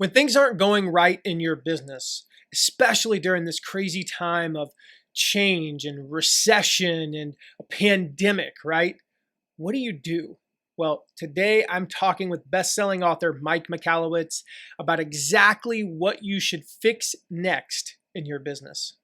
When things aren't going right in your business, especially during this crazy time of change and recession and a pandemic, right? What do you do? Well, today I'm talking with best-selling author Mike Michalowicz about exactly what you should fix next in your business.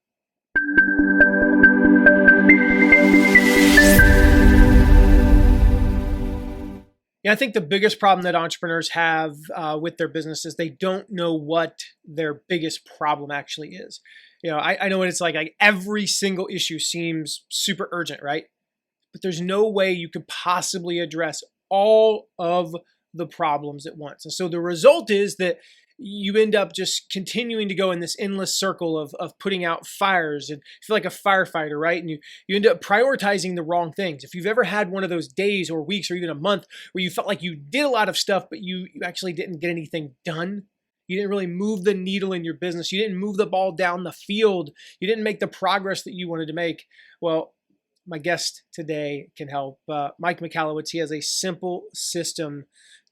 Yeah, I think the biggest problem that entrepreneurs have with their business is they don't know what their biggest problem actually is. I know what it's like. Like every single issue seems super urgent, right? But there's no way you could possibly address all of the problems at once. And so the result is that you end up just continuing to go in this endless circle of putting out fires and feel like a firefighter, right? And you end up prioritizing the wrong things. If you've ever had one of those days or weeks or even a month where you felt like you did a lot of stuff, but you actually didn't get anything done, you didn't really move the needle in your business, you didn't move the ball down the field, you didn't make the progress that you wanted to make, well, my guest today can help. Mike Michalowicz, he has a simple system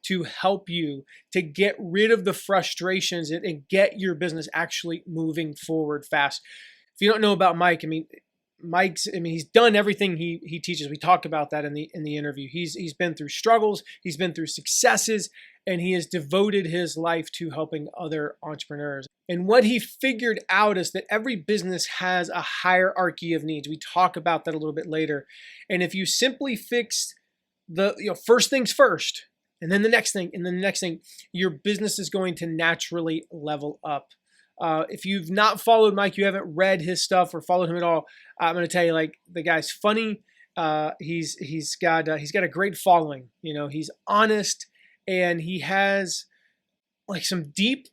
to help you to get rid of the frustrations and get your business actually moving forward fast. If you don't know about Mike, he's done everything he teaches. We talked about that in the interview. He's been through struggles, he's been through successes, and he has devoted his life to helping other entrepreneurs. And what he figured out is that every business has a hierarchy of needs. We talk about that a little bit later. And if you simply fix the first things first, and then the next thing, and then the next thing, your business is going to naturally level up. If you've not followed Mike, you haven't read his stuff or followed him at all, I'm going to tell you, like, the guy's funny. He's got a great following. He's honest, and he has like some deep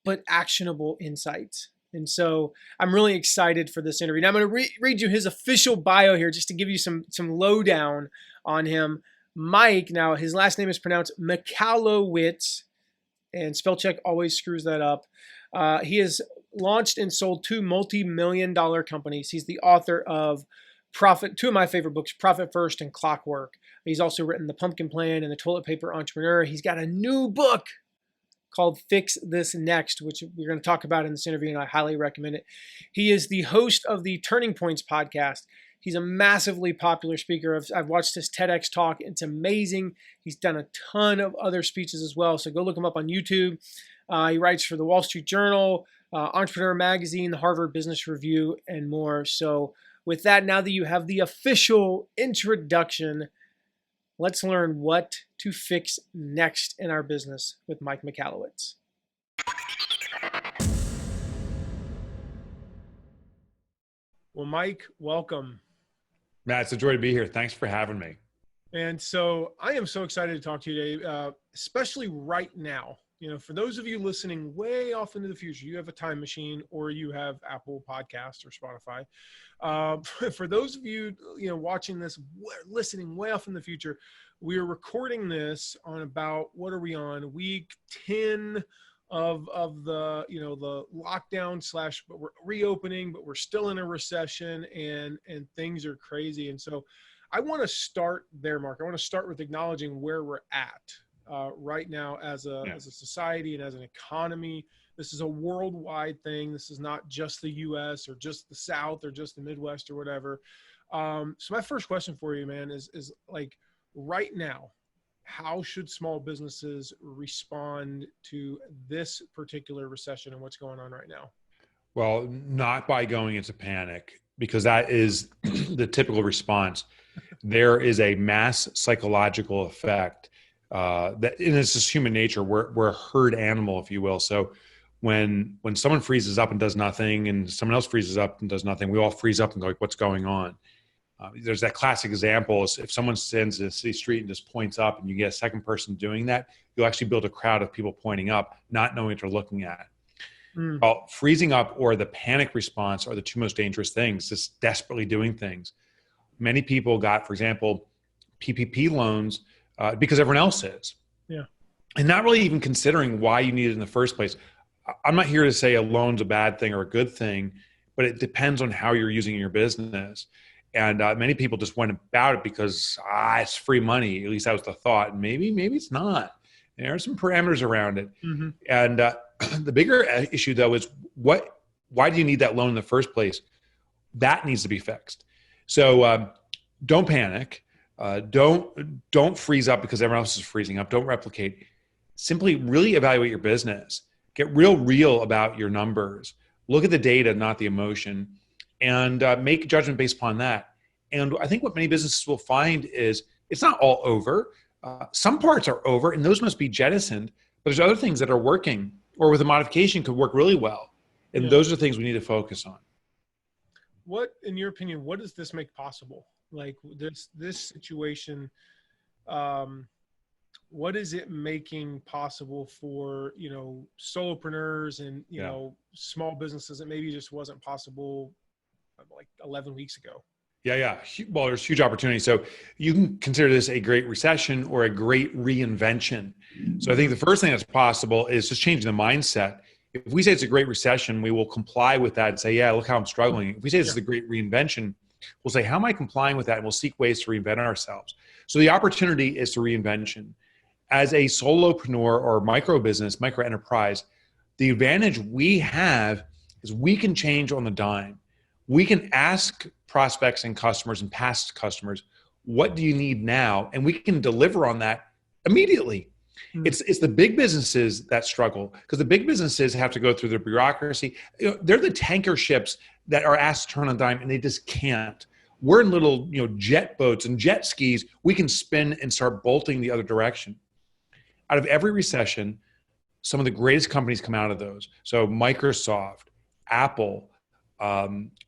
but actionable insights. And so I'm really excited for this interview. Now I'm going to read you his official bio here just to give you some lowdown on him. Mike, now his last name is pronounced Michalowicz, and spell check always screws that up. He has launched and sold 2 multi-million-dollar companies. He's the author of two of my favorite books, Profit First and Clockwork. He's also written The Pumpkin Plan and The Toilet Paper Entrepreneur. He's got a new book called Fix This Next, which we're going to talk about in this interview, and I highly recommend it. He is the host of the Turning Points podcast. He's a massively popular speaker. I've watched his TEDx talk. It's amazing. He's done a ton of other speeches as well, so go look him up on YouTube. He writes for the Wall Street Journal, Entrepreneur Magazine, the Harvard Business Review, and more. So with that, now that you have the official introduction, let's learn what to fix next in our business with Mike Michalowicz. Well, Mike, welcome. Matt, it's a joy to be here. Thanks for having me. And so I am so excited to talk to you today, especially right now. For those of you listening way off into the future, you have a time machine or you have Apple Podcasts or Spotify. For those of you, watching this, listening way off in the future, we are recording this on about, what are we on? Week 10 of the, the lockdown / but we're reopening, but we're still in a recession and things are crazy. And so I want to start there, Mark. I want to start with acknowledging where we're at right now as a society and as an economy. This is a worldwide thing. This is not just the US or just the South or just the Midwest or whatever. So my first question for you, man, is like, right now, how should small businesses respond to this particular recession and what's going on right now? Well, not by going into panic, because that is the typical response. There is a mass psychological effect and it's just human nature. We're a herd animal, if you will. So when someone freezes up and does nothing and someone else freezes up and does nothing, we all freeze up and go, like, what's going on? There's that classic example is if someone stands in a city street and just points up and you get a second person doing that, you'll actually build a crowd of people pointing up, not knowing what they're looking at. Well, freezing up or the panic response are the two most dangerous things, just desperately doing things. Many people got, for example, PPP loans because everyone else is. Yeah. And not really even considering why you need it in the first place. I'm not here to say a loan's a bad thing or a good thing, but it depends on how you're using your business. And many people just went about it because it's free money. At least that was the thought. And maybe it's not. There are some parameters around it. Mm-hmm. And The bigger issue though is why do you need that loan in the first place? That needs to be fixed. So don't panic. Don't freeze up because everyone else is freezing up. Don't replicate. Simply really evaluate your business. Get real about your numbers. Look at the data, not the emotion, and make a judgment based upon that. And I think what many businesses will find is it's not all over. Some parts are over, and those must be jettisoned. But there's other things that are working, or with a modification could work really well. And those are things we need to focus on. What, in your opinion, what does this make possible? Like this situation, what is it making possible for, solopreneurs and, small businesses that maybe just wasn't possible like 11 weeks ago? Yeah. Well, there's huge opportunity. So you can consider this a great recession or a great reinvention. So I think the first thing that's possible is just changing the mindset. If we say it's a great recession, we will comply with that and say, yeah, look how I'm struggling. If we say this is a great reinvention, we'll say, how am I complying with that? And we'll seek ways to reinvent ourselves. So the opportunity is to reinvention. As a solopreneur or micro business, micro enterprise, the advantage we have is we can change on the dime. We can ask prospects and customers and past customers, what do you need now? And we can deliver on that immediately. It's the big businesses that struggle because the big businesses have to go through the bureaucracy. They're the tanker ships that are asked to turn on a dime and they just can't. We're in little, jet boats and jet skis. We can spin and start bolting the other direction. Out of every recession, some of the greatest companies come out of those. So Microsoft, Apple,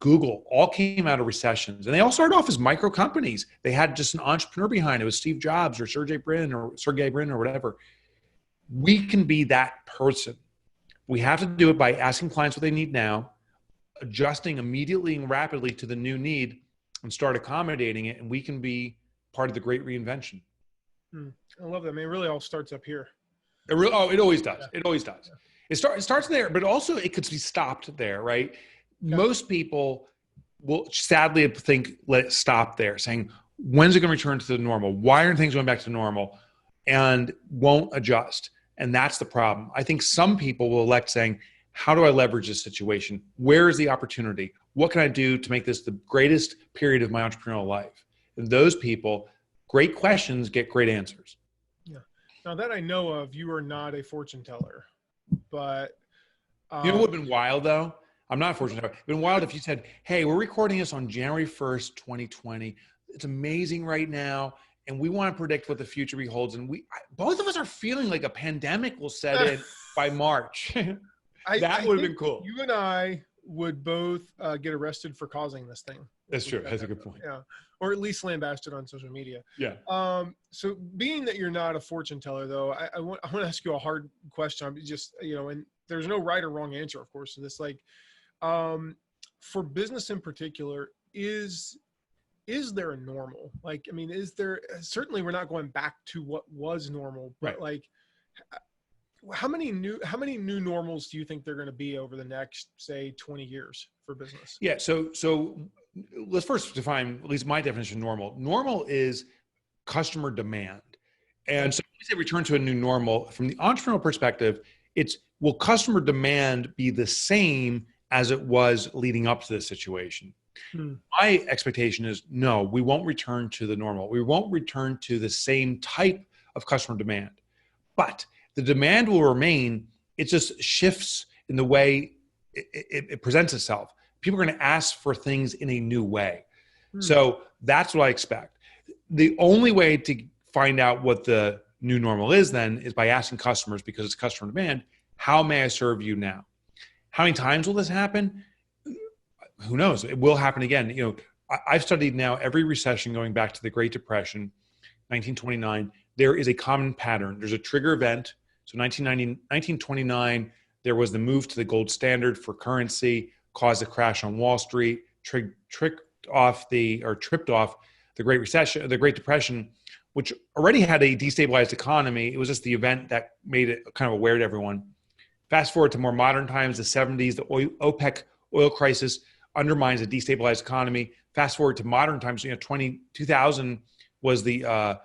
Google all came out of recessions, and they all started off as micro companies. They had just an entrepreneur behind it. It was Steve Jobs or Sergey Brin or whatever. We can be that person. We have to do it by asking clients what they need now, adjusting immediately and rapidly to the new need, and start accommodating it. And we can be part of the great reinvention. I love that. I mean, it really all starts up here. It always does. It always does. It starts there, but also it could be stopped there, right? Most people will sadly think, let it stop there, saying, when's it going to return to the normal? Why aren't things going back to normal? And won't adjust. And that's the problem. I think some people will elect saying, how do I leverage this situation? Where is the opportunity? What can I do to make this the greatest period of my entrepreneurial life? And those people, great questions get great answers. Yeah. Now that I know of, you are not a fortune teller, but you know what would have been wild though? I'm not a fortune teller. It would have been wild if you said, hey, we're recording this on January 1st, 2020. It's amazing right now. And we want to predict what the future beholds. And both of us are feeling like a pandemic will set in by March. That would have been cool. You and I would both get arrested for causing this thing. That's true. That's a good point. Yeah. Or at least lambasted on social media. Yeah. So being that you're not a fortune teller though, I want to ask you a hard question. I'm just, and there's no right or wrong answer, of course. So this for business in particular, is there a normal? Like, I mean, is there, certainly we're not going back to what was normal, but right. Like how many new normals do you think they're going to be over the next, say, 20 years for business? Yeah. So let's first define, at least my definition of normal. Normal is customer demand. And so when we say return to a new normal, from the entrepreneurial perspective, will customer demand be the same as it was leading up to this situation? My expectation is no, we won't return to the normal. We won't return to the same type of customer demand, but the demand will remain. It just shifts in the way it presents itself. People are going to ask for things in a new way. So that's what I expect. The only way to find out what the new normal is then is by asking customers, because it's customer demand, how may I serve you now? How many times will this happen? Who knows? It will happen again. I've studied now every recession going back to the Great Depression, 1929. There is a common pattern. There's a trigger event. So 1929, there was the move to the gold standard for currency, caused a crash on Wall Street, tripped off the Great Recession, the Great Depression, which already had a destabilized economy. It was just the event that made it kind of aware to everyone. Fast forward to more modern times, the 70s, the OPEC oil crisis undermines a destabilized economy. Fast forward to modern times, 2000 was the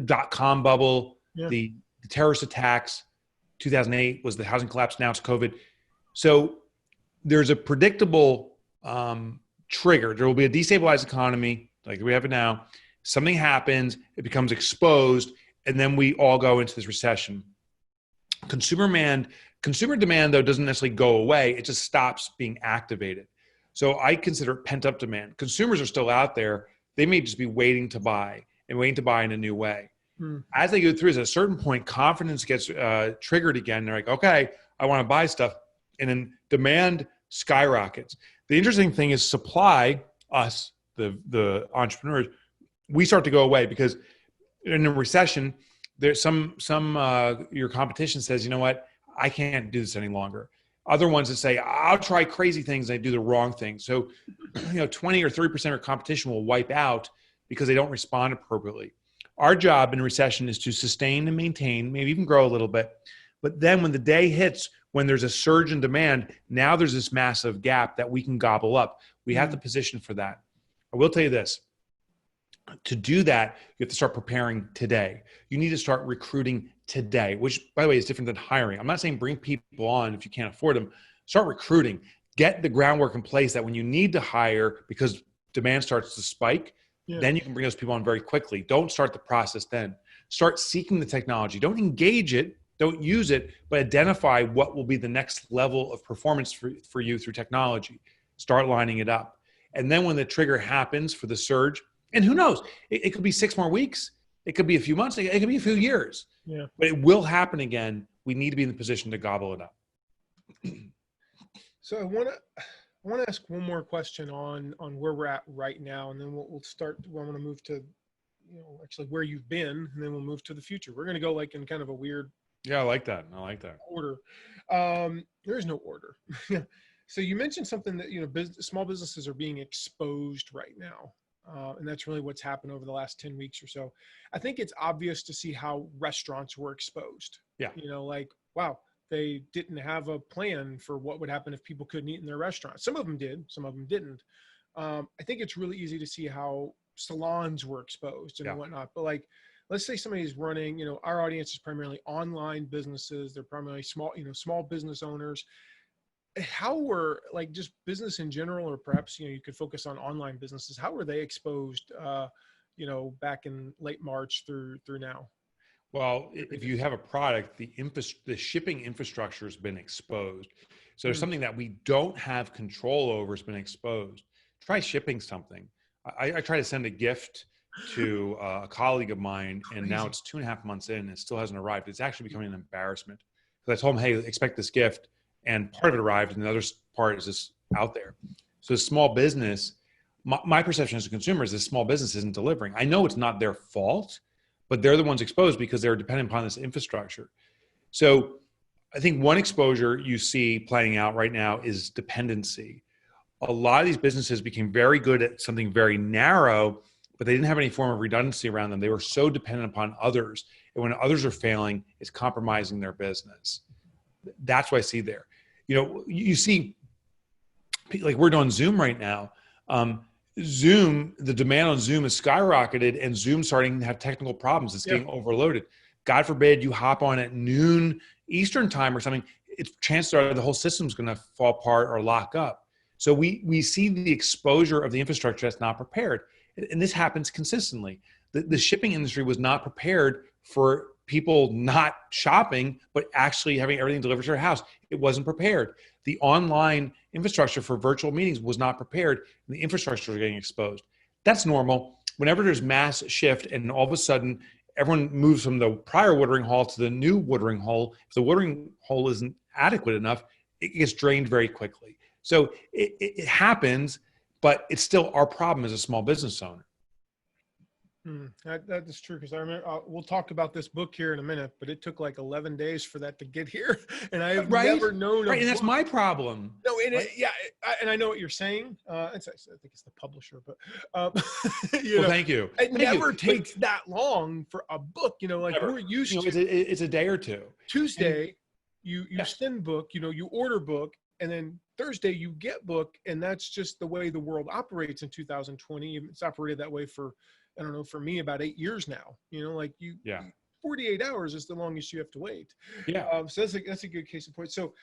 dot-com bubble, the terrorist attacks. 2008 was the housing collapse. Now it's COVID. So there's a predictable trigger. There will be a destabilized economy like we have it now. Something happens, it becomes exposed, and then we all go into this recession. Consumer demand, though, doesn't necessarily go away. It just stops being activated. So I consider it pent-up demand. Consumers are still out there. They may just be waiting to buy and waiting to buy in a new way. As they go through, at a certain point, confidence gets triggered again. They're like, okay, I want to buy stuff. And then demand skyrockets. The interesting thing is supply, us, the entrepreneurs, we start to go away because in a recession, there's some your competition says, you know what, I can't do this any longer. Other ones that say, I'll try crazy things, they do the wrong thing. So, 20 or 30% of your competition will wipe out because they don't respond appropriately. Our job in a recession is to sustain and maintain, maybe even grow a little bit. But then when the day hits, when there's a surge in demand, now there's this massive gap that we can gobble up. We have to position for that. I will tell you this. To do that, you have to start preparing today. You need to start recruiting today, which, by the way, is different than hiring. I'm not saying bring people on if you can't afford them. Start recruiting. Get the groundwork in place that when you need to hire because demand starts to spike, then you can bring those people on very quickly. Don't start the process then. Start seeking the technology. Don't engage it. Don't use it, but identify what will be the next level of performance for you through technology. Start lining it up. And then when the trigger happens for the surge, and who knows, it could be 6 more weeks. It could be a few months. It could be a few years. Yeah. But it will happen again. We need to be in the position to gobble it up. So I want to ask one more question on where we're at right now, and then we'll start. I want to move to, actually where you've been, and then we'll move to the future. We're going to go like in kind of a weird. Yeah, I like that. Order. There is no order. So you mentioned something that small businesses are being exposed right now. And that's really what's happened over the last 10 weeks or so. I think it's obvious to see how restaurants were exposed. Yeah. Wow, they didn't have a plan for what would happen if people couldn't eat in their restaurants. Some of them did, some of them didn't. I think it's really easy to see how salons were exposed and whatnot. But let's say somebody's running, our audience is primarily online businesses. They're primarily small business owners. How were just business in general, or perhaps, you could focus on online businesses. How were they exposed, back in late March through now? Well, if you have a product, the shipping infrastructure has been exposed. So there's something that we don't have control over has been exposed. Try shipping something. I try to send a gift to a colleague of mine, and now it's 2.5 months in and it still hasn't arrived. It's actually becoming an embarrassment. Because I told him, hey, expect this gift. And part of it arrived, and the other part is just out there. So small business, my perception as a consumer is this small business isn't delivering. I know it's not their fault, but they're the ones exposed because they're dependent upon this infrastructure. So I think one exposure you see playing out right now is dependency. A lot of these businesses became very good at something very narrow, but they didn't have any form of redundancy around them. They were so dependent upon others. And when others are failing, it's compromising their business. That's what I see there. You see, like we're doing Zoom right now. Zoom, the demand on Zoom is skyrocketed, and Zoom's starting to have technical problems. It's getting overloaded. God forbid you hop on at noon Eastern time or something. It's chances are the whole system's going to fall apart or lock up. So we see the exposure of the infrastructure that's not prepared. And this happens consistently. The shipping industry was not prepared for people not shopping, but actually having everything delivered to their house. It wasn't prepared. The online infrastructure for virtual meetings was not prepared, and the infrastructure was getting exposed. That's normal. Whenever there's mass shift and all of a sudden everyone moves from the prior watering hole to the new watering hole, if the watering hole isn't adequate enough, it gets drained very quickly. So it happens, but it's still our problem as a small business owner. That is true, because I remember we'll talk about this book here in a minute, but it took 11 days for that to get here, and I have never known. And that's my problem. No, and I know what you're saying. I think it's the publisher, but thank you. It never takes that long for a book. We're used to. It's a day or two. Tuesday, you send book. You order book, and then Thursday you get book, and that's just the way the world operates in 2020. It's operated that way for, I don't know, for me about 8 years now. 48 hours is the longest you have to wait. Yeah. So that's a good case in point. So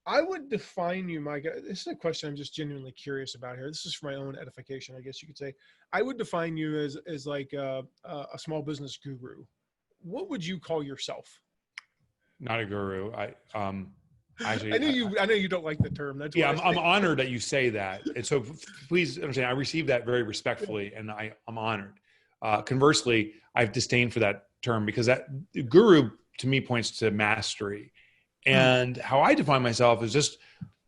I would define you, Mike. This is a question I'm just genuinely curious about here. This is for my own edification, I guess you could say. I would define you as like a small business guru. What would you call yourself? Not a guru. Actually, I know you don't like the term. That's yeah. I'm honored that you say that, and so please understand. I received that very respectfully, and I'm honored. Conversely, I have disdain for that term because that guru to me points to mastery. And how I define myself is just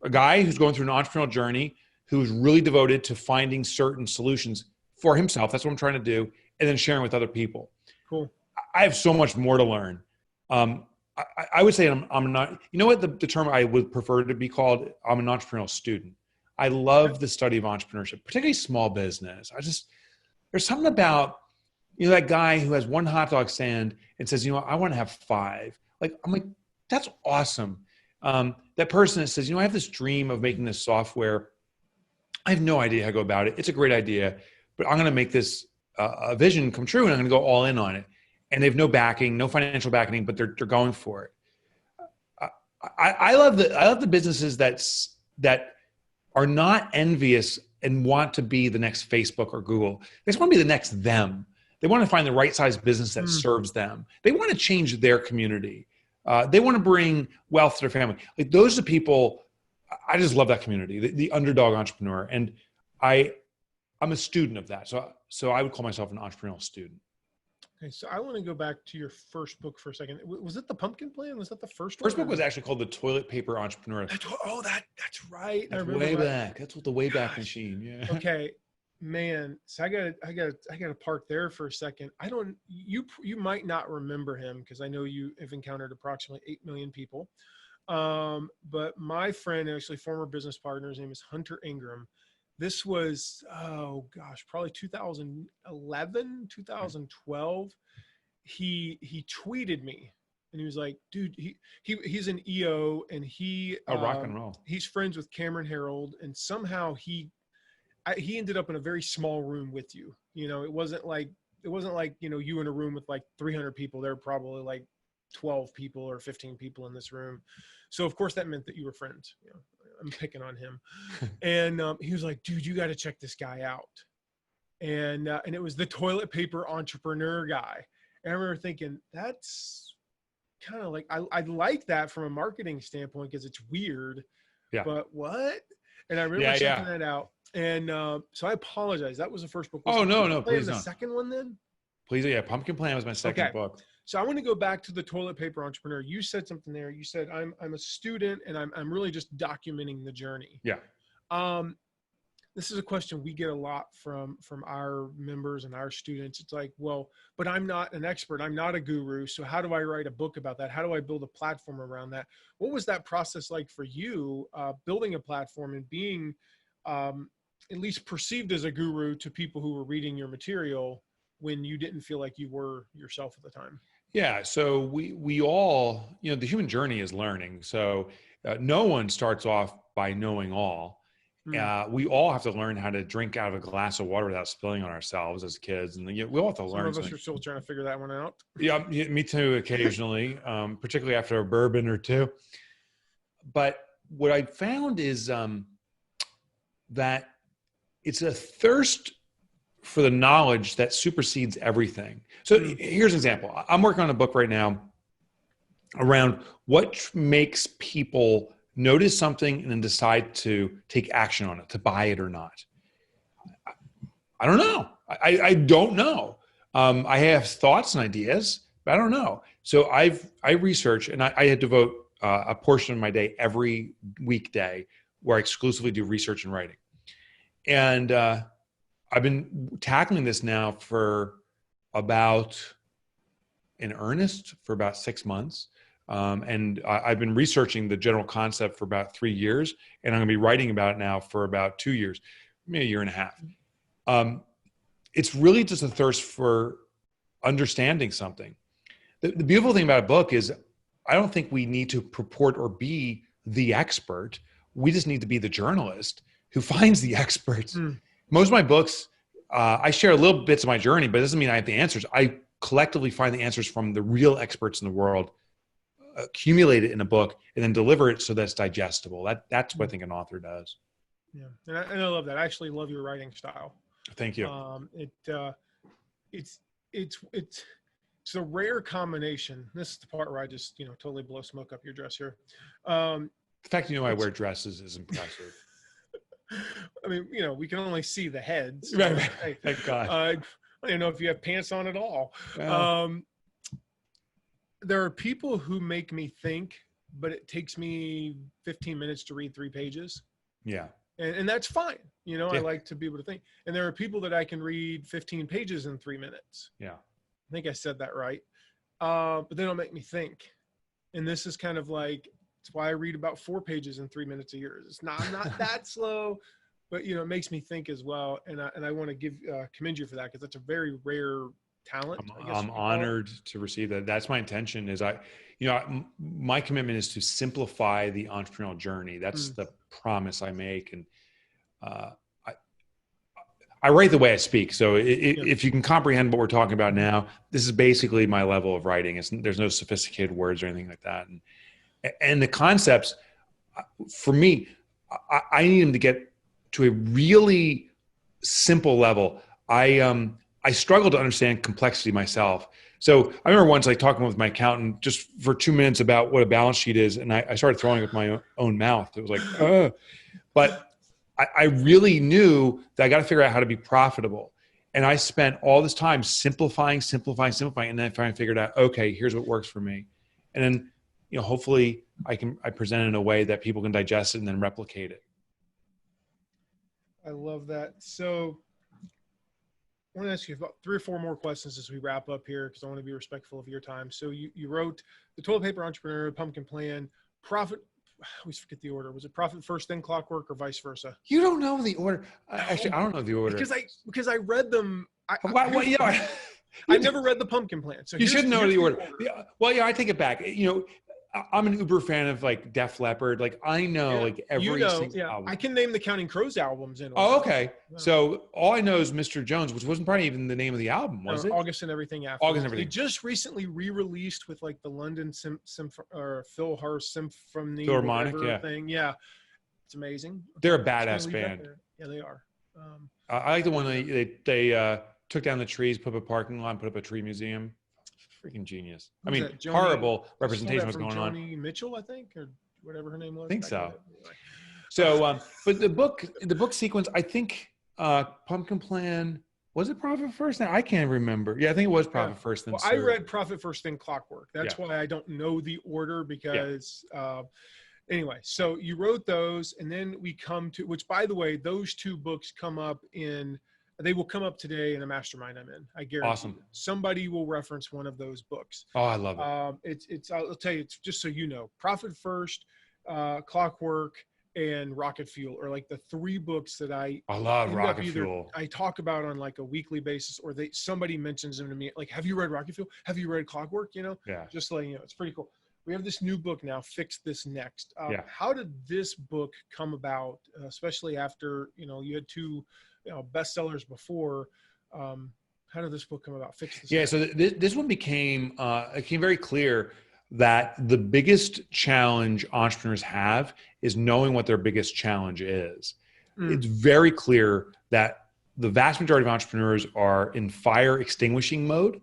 a guy who's going through an entrepreneurial journey, who's really devoted to finding certain solutions for himself. That's what I'm trying to do. And then sharing with other people. Cool. I have so much more to learn. I would say I'm not, you know what the term I would prefer to be called? I'm an entrepreneurial student. I love the study of entrepreneurship, particularly small business. There's something about, that guy who has one hot dog stand and says, I want to have 5. I'm like, that's awesome. That person that says, I have this dream of making this software. I have no idea how to go about it. It's a great idea, but I'm going to make this a vision come true, and I'm going to go all in on it. And they have no backing, no financial backing, but they're going for it. I love the businesses that are not envious and want to be the next Facebook or Google. They just want to be the next them. They want to find the right size business that serves them. They want to change their community. They want to bring wealth to their family. Those are people. I just love that community, the underdog entrepreneur, and I'm a student of that. So I would call myself an entrepreneurial student. Okay, so I want to go back to your first book for a second. Was it The Pumpkin Plan? Was that the first book was actually called The Toilet Paper Entrepreneur. That's right. That's way back. That's what the Wayback Machine. Yeah. Okay, man. So I gotta park there for a second. You might not remember him because I know you have encountered approximately 8 million people. But my friend, actually former business partner, his name is Hunter Ingram. This was, probably 2011, 2012. He tweeted me and he was like, dude, he's an EO and rock and roll. He's friends with Cameron Harold. And somehow he ended up in a very small room with you. It wasn't like, you in a room with like 300 people. There were probably like 12 people or 15 people in this room. So of course that meant that you were friends. I'm picking on him. And he was like, dude, you got to check this guy out. And it was the toilet paper entrepreneur guy. And I remember thinking, that's kind of like, I like that from a marketing standpoint because it's weird, but what? And I remember checking that out. And so I apologize. That was the first book. No, please the don't. second one then? Please, Pumpkin Plan was my second book. So I want to go back to the toilet paper entrepreneur. You said something there. You said I'm a student and I'm really just documenting the journey. Yeah. This is a question we get a lot from our members and our students. It's like, well, but I'm not an expert. I'm not a guru. So how do I write a book about that? How do I build a platform around that? What was that process like for you, building a platform and being at least perceived as a guru to people who were reading your material when you didn't feel like you were yourself at the time? Yeah. So we all, the human journey is learning. So no one starts off by knowing all. We all have to learn how to drink out of a glass of water without spilling on ourselves as kids. And we all have to learn. Some of us are still trying to figure that one out. Yeah, me too, occasionally, particularly after a bourbon or two. But what I found is that it's a thirst for the knowledge that supersedes everything. So here's an example. I'm working on a book right now around what makes people notice something and then decide to take action on it, to buy it or not. I don't know. I don't know. I have thoughts and ideas, but I don't know. So I research, and I devote a portion of my day every weekday where I exclusively do research and writing. And I've been tackling this now in earnest for about 6 months. And I've been researching the general concept for about 3 years, and I'm going to be writing about it now for about 2 years, maybe a year and a half. It's really just a thirst for understanding something. The beautiful thing about a book is I don't think we need to purport or be the expert. We just need to be the journalist who finds the experts. Most of my books, I share little bits of my journey, but it doesn't mean I have the answers. I collectively find the answers from the real experts in the world, accumulate it in a book, and then deliver it so that's digestible. That's what I think an author does. Yeah, and I love that. I actually love your writing style. Thank you. It's a rare combination. This is the part where I just totally blow smoke up your dress here. The fact I wear dresses is impressive. I mean, we can only see the heads. Right. Thank God. I don't even know if you have pants on at all. Well, there are people who make me think, but it takes me 15 minutes to read 3 pages. Yeah. And that's fine. I like to be able to think. And there are people that I can read 15 pages in 3 minutes. Yeah. I think I said that right. But they don't make me think. And this is kind of like, it's why I read about 4 pages in 3 minutes a year. It's not that slow, but it makes me think as well. And I want to commend you for that, because that's a very rare talent. I'm honored to receive that. That's my intention. Is my commitment is to simplify the entrepreneurial journey. That's the promise I make. And I write the way I speak. So if you can comprehend what we're talking about now, this is basically my level of writing. There's no sophisticated words or anything like that. And the concepts, for me, I need them to get to a really simple level. I struggle to understand complexity myself. So I remember once talking with my accountant just for 2 minutes about what a balance sheet is. And I started throwing up my own mouth. It was like, but I really knew that I got to figure out how to be profitable. And I spent all this time simplifying. And then I finally figured out, okay, here's what works for me. And then, hopefully I present it in a way that people can digest it and then replicate it. I love that. So I want to ask you about 3 or 4 more questions as we wrap up here, because I want to be respectful of your time. So you wrote The Toilet Paper Entrepreneur, Pumpkin Plan, Profit. I always forget the order. Was it Profit First, then Clockwork, or vice versa? You don't know the order. Actually, I don't know the order. Because I read them. I've never read the Pumpkin Plan. So you should know the order. Yeah, well, I take it back. I'm an uber fan of Def Leppard. I know every single album. I can name the Counting Crows albums in order. Oh, okay. So all I know is Mr. Jones, which wasn't probably even the name of the album, was it? August and Everything After. August and Everything. They just recently re-released with the London Philhar Symphony Philharmonic thing. Yeah, it's amazing. They're a badass band. Yeah, they are. I like the one they took down the trees, put up a parking lot, put up a tree museum. Freaking genius. I mean, horrible representation was going on. Joni Mitchell, I think, or whatever her name was. I think so. So, but the book sequence, I think, Pumpkin Plan, was it Profit First? Now I can't remember. Yeah, I think it was Profit First. Then I read Profit First, then Clockwork. That's why I don't know the order, because anyway, so you wrote those, and then we come to, which, by the way, those 2 books they will come up today in a mastermind I'm in. I guarantee. Awesome. Somebody will reference one of those books. Oh, I love it. I'll tell you, it's just so you know, Profit First, Clockwork, and Rocket Fuel are the 3 books that I love Rocket Fuel. I talk about on a weekly basis, or somebody mentions them to me. Have you read Rocket Fuel? Have you read Clockwork? Yeah. Just letting you know, it's pretty cool. We have this new book now, Fix This Next. Yeah. How did this book come about, especially after, you had 2 bestsellers before? How did this book come about? Fix This Next. So this one became very clear that the biggest challenge entrepreneurs have is knowing what their biggest challenge is. It's very clear that the vast majority of entrepreneurs are in fire extinguishing mode.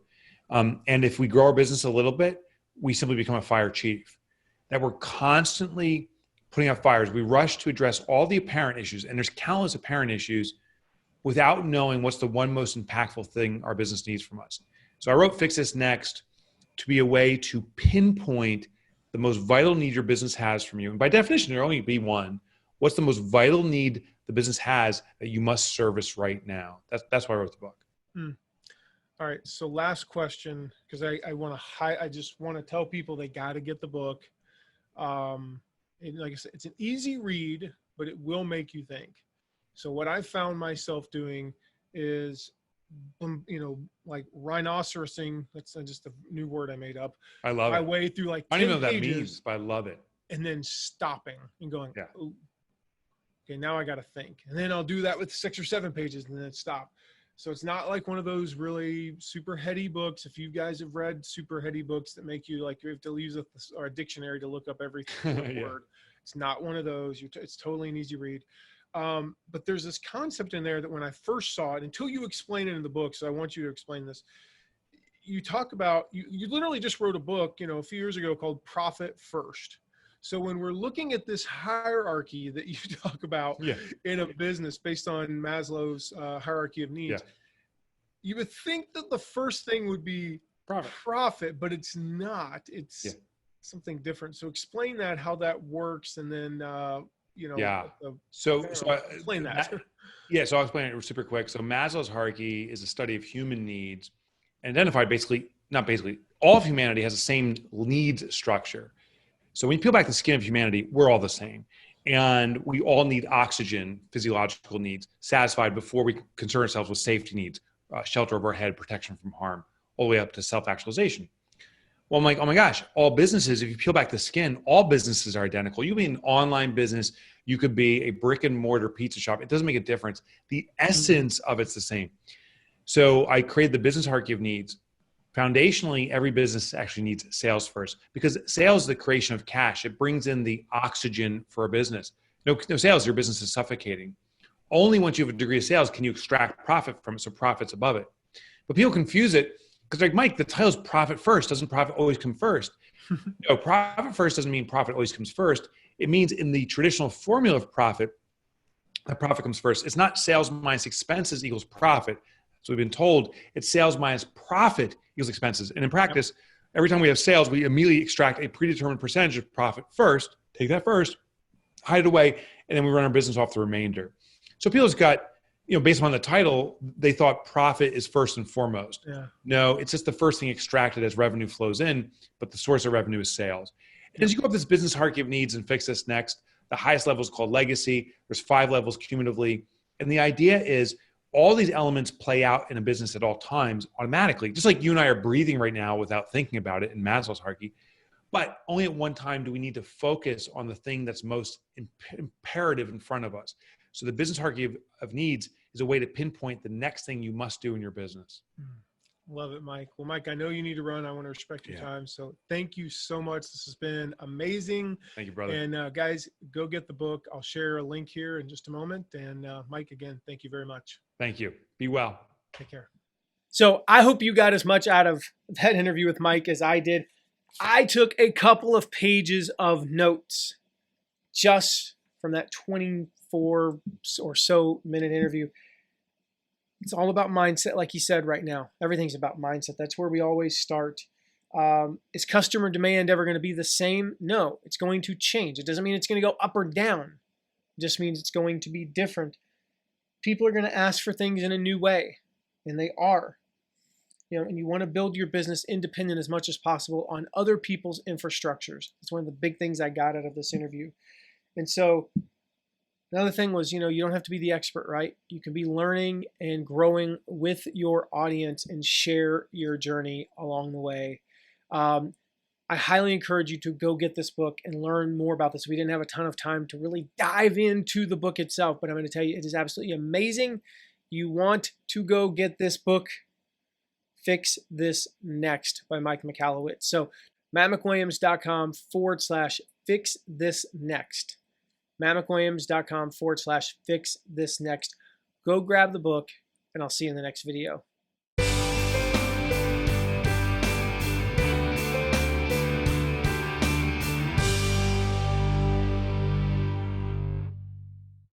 And if we grow our business a little bit, we simply become a fire chief. That we're constantly putting out fires. We rush to address all the apparent issues, and there's countless apparent issues, without knowing what's the one most impactful thing our business needs from us. So I wrote Fix This Next to be a way to pinpoint the most vital need your business has from you. And by definition, there only be one. What's the most vital need the business has that you must service right now? That's why I wrote the book. All right. So last question, because I just want to tell people they got to get the book. And like I said, it's an easy read, but it will make you think. So what I found myself doing is, rhinocerosing. That's just a new word I made up. I love it. My way through 10 I don't even know what that pages, means, but I love it. And then stopping and going, ooh, okay, now I got to think. And then I'll do that with 6 or 7 pages and then stop. So it's not like one of those really super heady books. If you guys have read super heady books that make you like you have to use a dictionary to look up every Yeah. word, it's not one of those. It's totally an easy read. But there's this concept in there that when I first saw it, until you explain it in the book, so I want you to explain this. You talk about, you literally just wrote a book, a few years ago called Profit First. So when we're looking at this hierarchy that you talk about in a business based on Maslow's hierarchy of needs, you would think that the first thing would be profit, but it's not. It's something different. So explain that, how that works, and then So explain that. So I'll explain it super quick. So Maslow's hierarchy is a study of human needs and identified all of humanity has the same needs structure. So when you peel back the skin of humanity, we're all the same. And we all need oxygen, physiological needs, satisfied before we concern ourselves with safety needs, shelter over our head, protection from harm, all the way up to self-actualization. Well, I'm like, oh my gosh, all businesses, if you peel back the skin, all businesses are identical. You could be an online business, you could be a brick and mortar pizza shop. It doesn't make a difference. The essence of it's the same. So I created the business hierarchy of needs. Foundationally, every business actually needs sales first because sales is the creation of cash. It brings in the oxygen for a business. No sales, your business is suffocating. Only once you have a degree of sales can you extract profit from it, so profit's above it. But people confuse it because like, Mike, the title is profit first. Doesn't profit always come first? No, profit first doesn't mean profit always comes first. It means in the traditional formula of profit, that profit comes first. It's not sales minus expenses equals profit. So we've been told it's sales minus profit equals expenses. And in practice, every time we have sales, we immediately extract a predetermined percentage of profit first, take that first, hide it away, and then we run our business off the remainder. So people just got, based on the title, they thought profit is first and foremost. Yeah. No, it's just the first thing extracted as revenue flows in, but the source of revenue is sales. And as you go up this business hierarchy of needs and fix this next, the highest level is called legacy. There's 5 levels cumulatively. And the idea is all these elements play out in a business at all times automatically, just like you and I are breathing right now without thinking about it in Maslow's hierarchy. But only at one time do we need to focus on the thing that's most imperative in front of us. So the business hierarchy of needs is a way to pinpoint the next thing you must do in your business. Love it, Mike. Well, Mike, I know you need to run. I want to respect your time. So thank you so much. This has been amazing. Thank you, brother. And guys, go get the book. I'll share a link here in just a moment. And Mike, again, thank you very much. Thank you. Be well. Take care. So I hope you got as much out of that interview with Mike as I did. I took a couple of pages of notes just from that 24 or so minute interview. It's all about mindset, like he said right now. Everything's about mindset. That's where we always start. Is customer demand ever going to be the same? No, it's going to change. It doesn't mean it's going to go up or down. It just means it's going to be different. People are going to ask for things in a new way, and they are. And you want to build your business independent as much as possible on other people's infrastructures. That's one of the big things I got out of this interview. And so another thing was, you don't have to be the expert, right? You can be learning and growing with your audience and share your journey along the way. I highly encourage you to go get this book and learn more about this. We didn't have a ton of time to really dive into the book itself, but I'm going to tell you, it is absolutely amazing. You want to go get this book, Fix This Next by Mike Michalowicz. So mattmcwilliams.com/fix this next. mattmcwilliams.com/fix this next. Go grab the book, and I'll see you in the next video.